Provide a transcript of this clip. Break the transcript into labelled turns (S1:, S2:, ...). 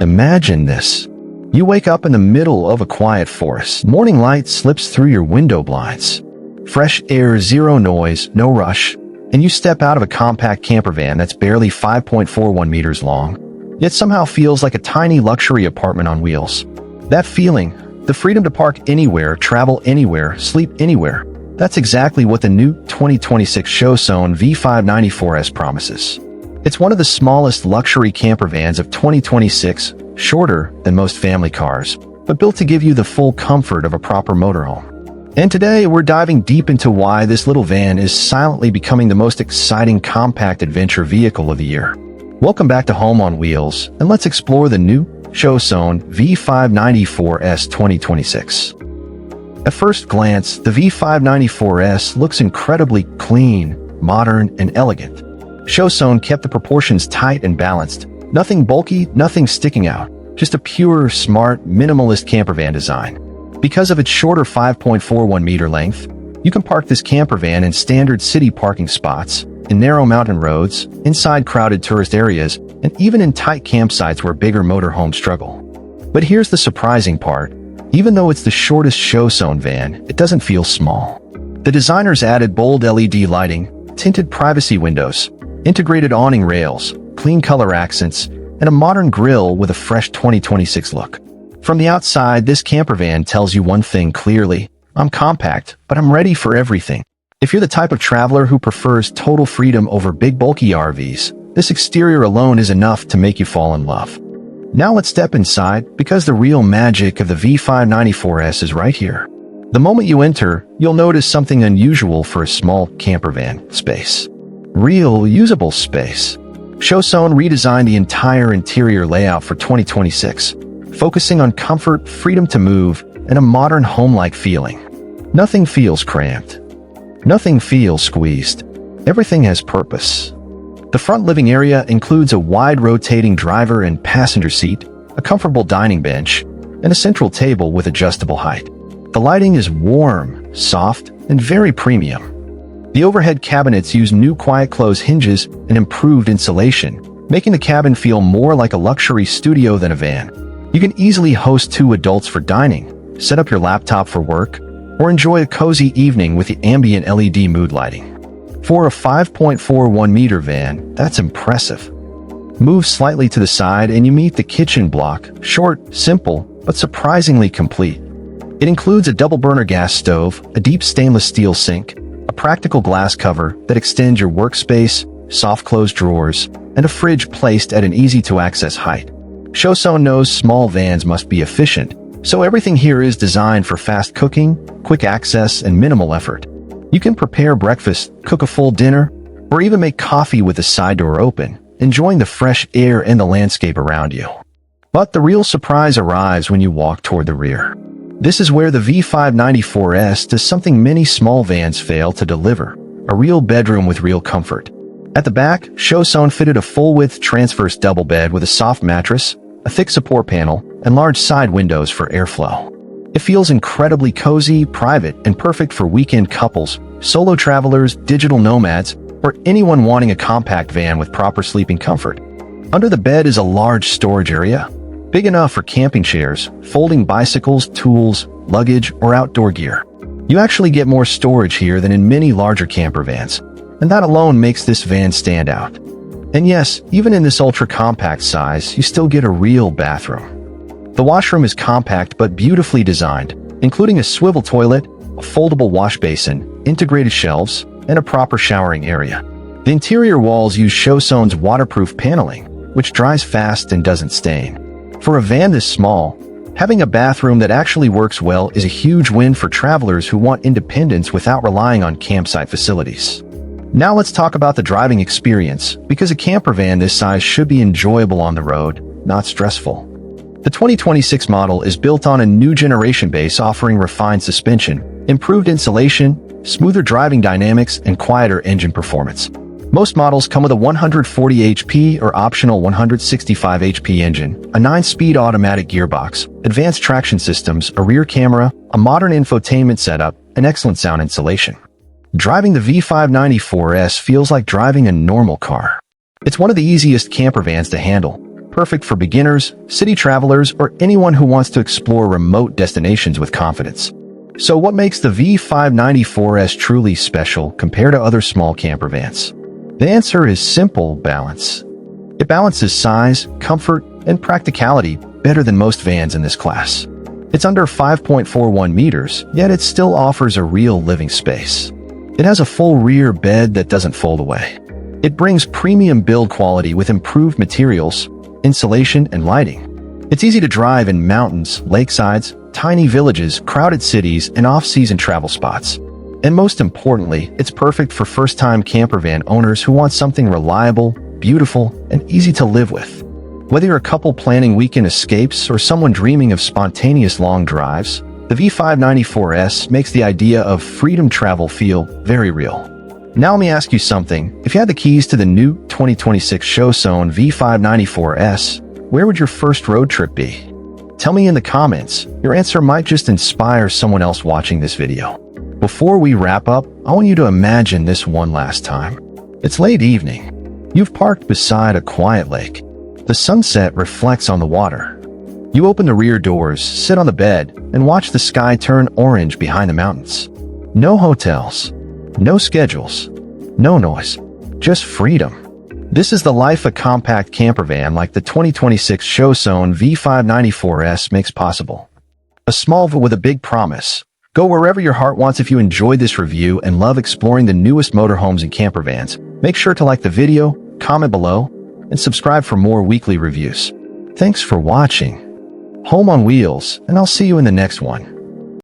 S1: Imagine this. You wake up in the middle of a quiet forest. Morning light slips through your window blinds. Fresh air, zero noise, no rush, and you step out of a compact camper van that's barely 5.41 meters long, yet somehow feels like a tiny luxury apartment on wheels. That feeling, the freedom to park anywhere, travel anywhere, sleep anywhere, that's exactly what the new 2026 Chausson V594S promises. It's one of the smallest luxury camper vans of 2026, shorter than most family cars, but built to give you the full comfort of a proper motorhome. And today, we're diving deep into why this little van is silently becoming the most exciting compact adventure vehicle of the year. Welcome back to Home on Wheels, and let's explore the new Chausson V594S 2026. At first glance, the V594S looks incredibly clean, modern, and elegant. Chausson kept the proportions tight and balanced. Nothing bulky, nothing sticking out. Just a pure, smart, minimalist campervan design. Because of its shorter 5.41 meter length, you can park this campervan in standard city parking spots, in narrow mountain roads, inside crowded tourist areas, and even in tight campsites where bigger motorhomes struggle. But here's the surprising part. Even though it's the shortest Chausson van, it doesn't feel small. The designers added bold LED lighting, tinted privacy windows, integrated awning rails, clean color accents, and a modern grille with a fresh 2026 look. From the outside, this campervan tells you one thing clearly: I'm compact, but I'm ready for everything. If you're the type of traveler who prefers total freedom over big bulky RVs, this exterior alone is enough to make you fall in love. Now let's step inside, because the real magic of the V594S is right here. The moment you enter, you'll notice something unusual for a small campervan: space. Real, usable space. Chausson redesigned the entire interior layout for 2026, focusing on comfort, freedom to move, and a modern home-like feeling. Nothing feels cramped. Nothing feels squeezed. Everything has purpose. The front living area includes a wide rotating driver and passenger seat, a comfortable dining bench, and a central table with adjustable height. The lighting is warm, soft, and very premium. The overhead cabinets use new quiet close hinges and improved insulation, making the cabin feel more like a luxury studio than a van. You can easily host 2 adults for dining, set up your laptop for work, or enjoy a cozy evening with the ambient LED mood lighting. For a 5.41 meter van, that's impressive. Move slightly to the side and you meet the kitchen block, short, simple, but surprisingly complete. It includes a double burner gas stove, a deep stainless steel sink, a practical glass cover that extends your workspace, soft closed drawers, and a fridge placed at an easy-to-access height. Chausson knows small vans must be efficient, so everything here is designed for fast cooking, quick access, and minimal effort. You can prepare breakfast, cook a full dinner, or even make coffee with the side door open, enjoying the fresh air and the landscape around you. But the real surprise arrives when you walk toward the rear. This is where the V594S does something many small vans fail to deliver: a real bedroom with real comfort. At the back, Chausson fitted a full-width transverse double bed with a soft mattress, a thick support panel, and large side windows for airflow. It feels incredibly cozy, private, and perfect for weekend couples, solo travelers, digital nomads, or anyone wanting a compact van with proper sleeping comfort. Under the bed is a large storage area, big enough for camping chairs, folding bicycles, tools, luggage, or outdoor gear. You actually get more storage here than in many larger camper vans, and that alone makes this van stand out. And yes, even in this ultra-compact size, you still get a real bathroom. The washroom is compact but beautifully designed, including a swivel toilet, a foldable wash basin, integrated shelves, and a proper showering area. The interior walls use Chausson's waterproof paneling, which dries fast and doesn't stain. For a van this small, having a bathroom that actually works well is a huge win for travelers who want independence without relying on campsite facilities. Now let's talk about the driving experience, because a camper van this size should be enjoyable on the road, not stressful. The 2026 model is built on a new generation base offering refined suspension, improved insulation, smoother driving dynamics, and quieter engine performance. Most models come with a 140 HP or optional 165 HP engine, a 9-speed automatic gearbox, advanced traction systems, a rear camera, a modern infotainment setup, and excellent sound insulation. Driving the V594S feels like driving a normal car. It's one of the easiest camper vans to handle, perfect for beginners, city travelers, or anyone who wants to explore remote destinations with confidence. So what makes the V594S truly special compared to other small camper vans? The answer is simple: balance. It balances size, comfort, and practicality better than most vans in this class. It's under 5.41 meters, yet it still offers a real living space. It has a full rear bed that doesn't fold away. It brings premium build quality with improved materials, insulation, and lighting. It's easy to drive in mountains, lakesides, tiny villages, crowded cities, and off-season travel spots. And most importantly, it's perfect for first-time campervan owners who want something reliable, beautiful, and easy to live with. Whether you're a couple planning weekend escapes or someone dreaming of spontaneous long drives, the V594S makes the idea of freedom travel feel very real. Now let me ask you something. If you had the keys to the new 2026 Chausson V594S, where would your first road trip be? Tell me in the comments. Your answer might just inspire someone else watching this video. Before we wrap up, I want you to imagine this one last time. It's late evening. You've parked beside a quiet lake. The sunset reflects on the water. You open the rear doors, sit on the bed, and watch the sky turn orange behind the mountains. No hotels, no schedules, no noise, just freedom. This is the life a compact camper van like the 2026 Chausson V594S makes possible. A small but with a big promise. Go wherever your heart wants. If you enjoyed this review and love exploring the newest motorhomes and camper vans, make sure to like the video, comment below, and subscribe for more weekly reviews. Thanks for watching. Home on Wheels, and I'll see you in the next one.